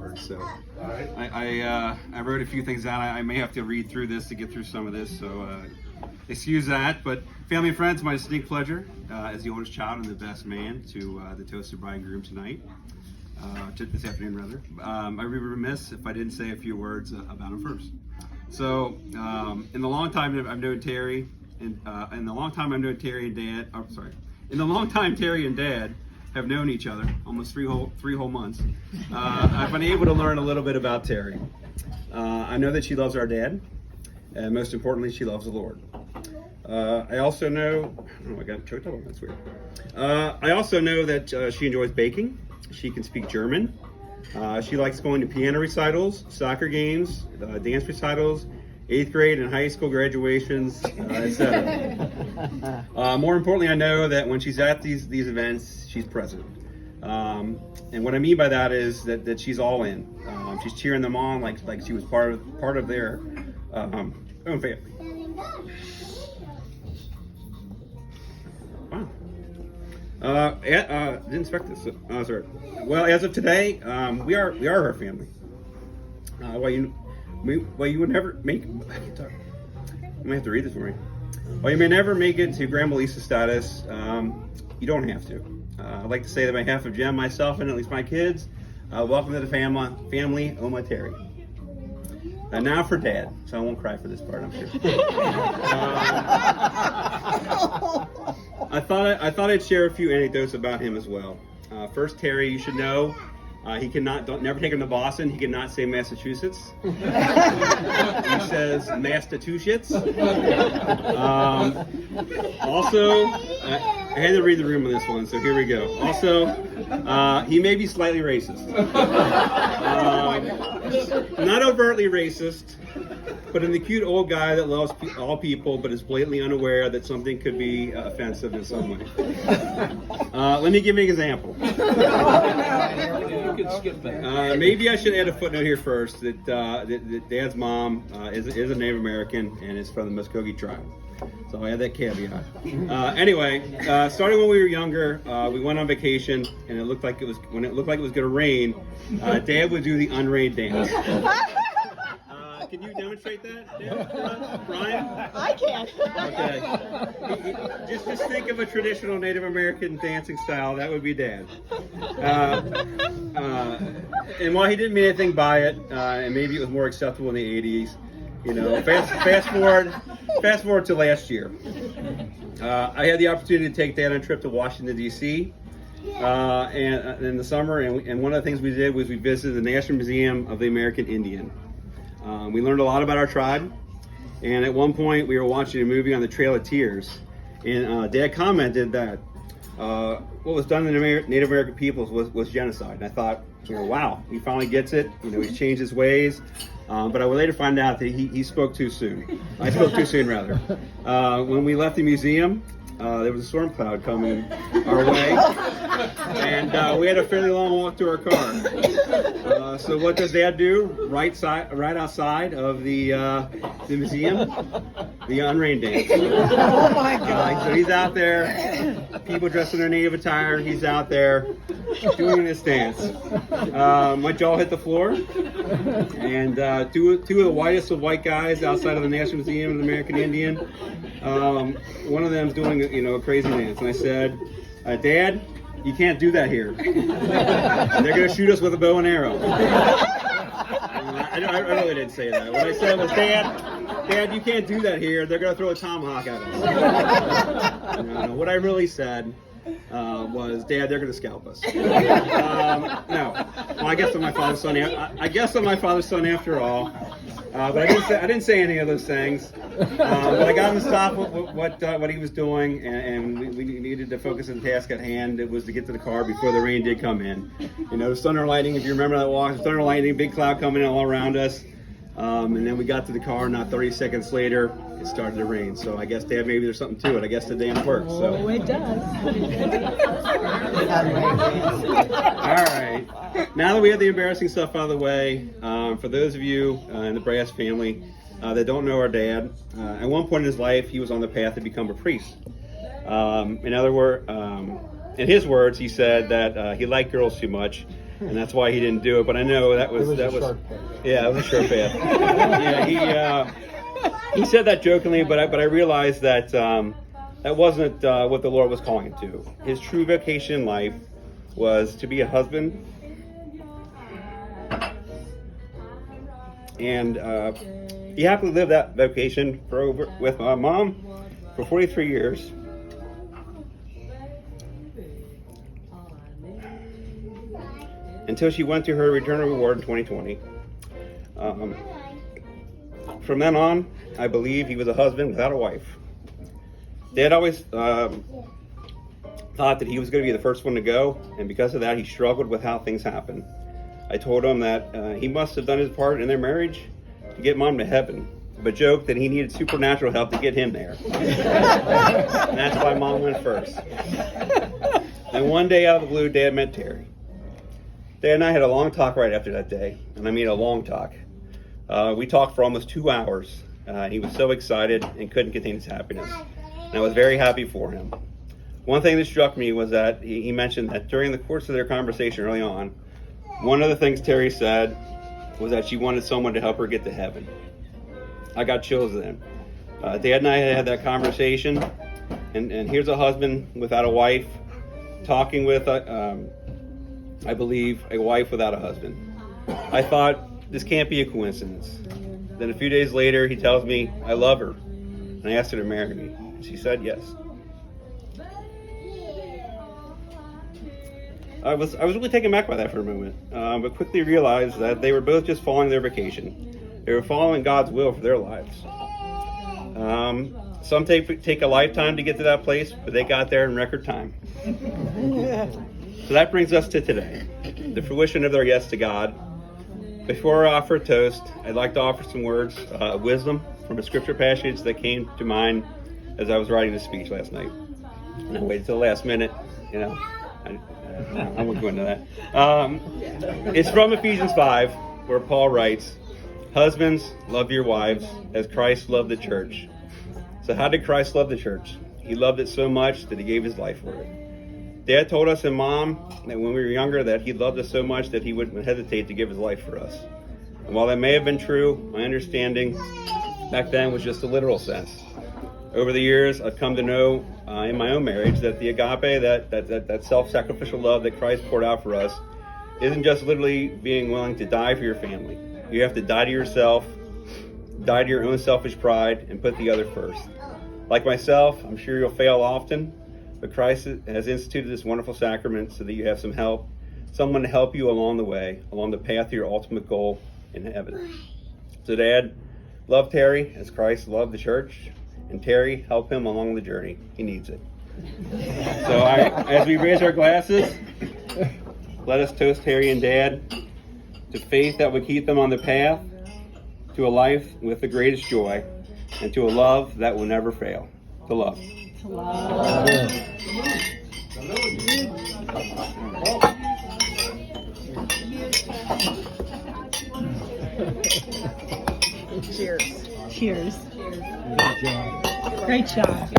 words. So I wrote a few things down. I may have to read through this to get through some of this, so excuse that. But family and friends, my distinct pleasure as the oldest child and the best man to the toasted bride and groom tonight. This afternoon, rather. I'd be remiss if I didn't say a few words about him first. So, in the long time I've known Terri, in the long time Terri and Dad have known each other, almost three whole months, I've been able to learn a little bit about Terri. I know that she loves our dad, and most importantly, she loves the Lord. I also know, I got choked up. That's weird. I also know that she enjoys baking. She can speak German. She likes going to piano recitals, soccer games, dance recitals, 8th grade and high school graduations, etc. More importantly, I know that when she's at these events, she's present. And what I mean by that is that she's all in. She's cheering them on like she was part of their own family. Wow. Didn't expect this. Sorry. Well, as of today, we are her family. Well, you would never make. I can't talk. I'm gonna have to read this for me. While you may never make it to Grandma Lisa status, you don't have to. I'd like to say that on behalf of Jem, myself, and at least my kids, welcome to the family, Oma Terri. And now for Dad, so I won't cry for this part, I'm sure. I thought I'd share a few anecdotes about him as well. First, Terri, you should know, never take him to Boston. He cannot say Massachusetts. He says Massachusetts. Also, I had to read the room on this one, so here we go. Also, he may be slightly racist. Not overtly racist, but in the cute old guy that loves all people but is blatantly unaware that something could be offensive in some way. Let me give you an example. Maybe I should add a footnote here first that Dad's mom is a Native American and is from the Muskogee tribe. So I had that caveat. Anyway, starting when we were younger, we went on vacation, and when it looked like it was going to rain, Dad would do the unrained dance. Can you demonstrate that, Dad? Brian? I can. Okay. Just think of a traditional Native American dancing style. That would be Dad. And while he didn't mean anything by it, and maybe it was more acceptable in the 80s, you know, fast forward to last year. I had the opportunity to take Dad on a trip to Washington, D.C. And in the summer, and one of the things we did was we visited the National Museum of the American Indian. We learned a lot about our tribe, and at one point we were watching a movie on the Trail of Tears, and Dad commented that what was done to the Native American peoples was genocide. And I thought, wow, he finally gets it. He's changed his ways. But I would later find out that he spoke too soon. I spoke too soon, rather. When we left the museum, there was a storm cloud coming our way, and we had a fairly long walk to our car. So what does Dad do? Right outside of the museum, the unrained dance. Oh my God! So he's out there, people dressed in their native attire. He's out there doing this dance. My jaw hit the floor, and two of the whitest of white guys outside of the National Museum of the American Indian. One of them's doing a crazy dance, and I said, Dad, you can't do that here. They're going to shoot us with a bow and arrow. I really didn't say that. What I said was, Dad, you can't do that here. They're going to throw a tomahawk at us. What I really said was, Dad, they're going to scalp us. No. Well, I guess I'm my father's son. I guess I'm my father's son after all. But I didn't say any of those things. But I got him to stop what he was doing, and we needed to focus on the task at hand. It was to get to the car before the rain did come in. The thunder and lightning, if you remember that walk, thunder and lightning, big cloud coming in all around us. And then we got to the car, not 30 seconds later, it started to rain. So I guess, Dad, maybe there's something to it. I guess the dance works. So. Oh, it does. All right. Now that we have the embarrassing stuff out of the way, for those of you in the Brass family that don't know our dad, at one point in his life, he was on the path to become a priest. In his words, he said that he liked girls too much, and that's why he didn't do it. But I know that was yeah, it was a short path. Yeah, he said that jokingly, but I realized that that wasn't what the Lord was calling him to. His true vocation in life was to be a husband, and he happily lived that vocation with my mom for 43 years. Until she went to her return reward in 2020. From then on, I believe he was a husband without a wife. Dad always thought that he was going to be the first one to go, and because of that, he struggled with how things happened. I told him that he must have done his part in their marriage to get Mom to heaven, but joked that he needed supernatural help to get him there. And that's why Mom went first. And one day out of the blue, Dad met Terri. Dad and I had a long talk right after that day, and I mean a long talk. We talked for almost 2 hours. He was so excited and couldn't contain his happiness. And I was very happy for him. One thing that struck me was that he mentioned that during the course of their conversation early on, one of the things Terri said was that she wanted someone to help her get to heaven. I got chills then. Dad and I had that conversation, and here's a husband without a wife talking with I believe, a wife without a husband. I thought, this can't be a coincidence. Then a few days later, he tells me, I love her. And I asked her to marry me. And she said yes. I was really taken back by that for a moment, but quickly realized that they were both just following their vocation. They were following God's will for their lives. Some take a lifetime to get to that place, but they got there in record time. So that brings us to today, the fruition of their yes to God. Before I offer a toast, I'd like to offer some words of wisdom from a scripture passage that came to mind as I was writing the speech last night. And I waited till the last minute, I won't go into that. It's from Ephesians 5, where Paul writes, husbands, love your wives as Christ loved the church. So how did Christ love the church? He loved it so much that he gave his life for it. Dad told us and Mom that when we were younger that he loved us so much that he wouldn't hesitate to give his life for us. And while that may have been true, my understanding back then was just a literal sense. Over the years, I've come to know in my own marriage that the agape, that self-sacrificial love that Christ poured out for us, isn't just literally being willing to die for your family. You have to die to yourself, die to your own selfish pride, and put the other first. Like myself, I'm sure you'll fail often, but Christ has instituted this wonderful sacrament so that you have some help, someone to help you along the way, along the path to your ultimate goal in heaven. So Dad, love Terri as Christ loved the church, and Terri, help him along the journey. He needs it. So as we raise our glasses, let us toast Terri and Dad to faith that would keep them on the path to a life with the greatest joy, and to a love that will never fail. To love. Cheers. Cheers. Great job.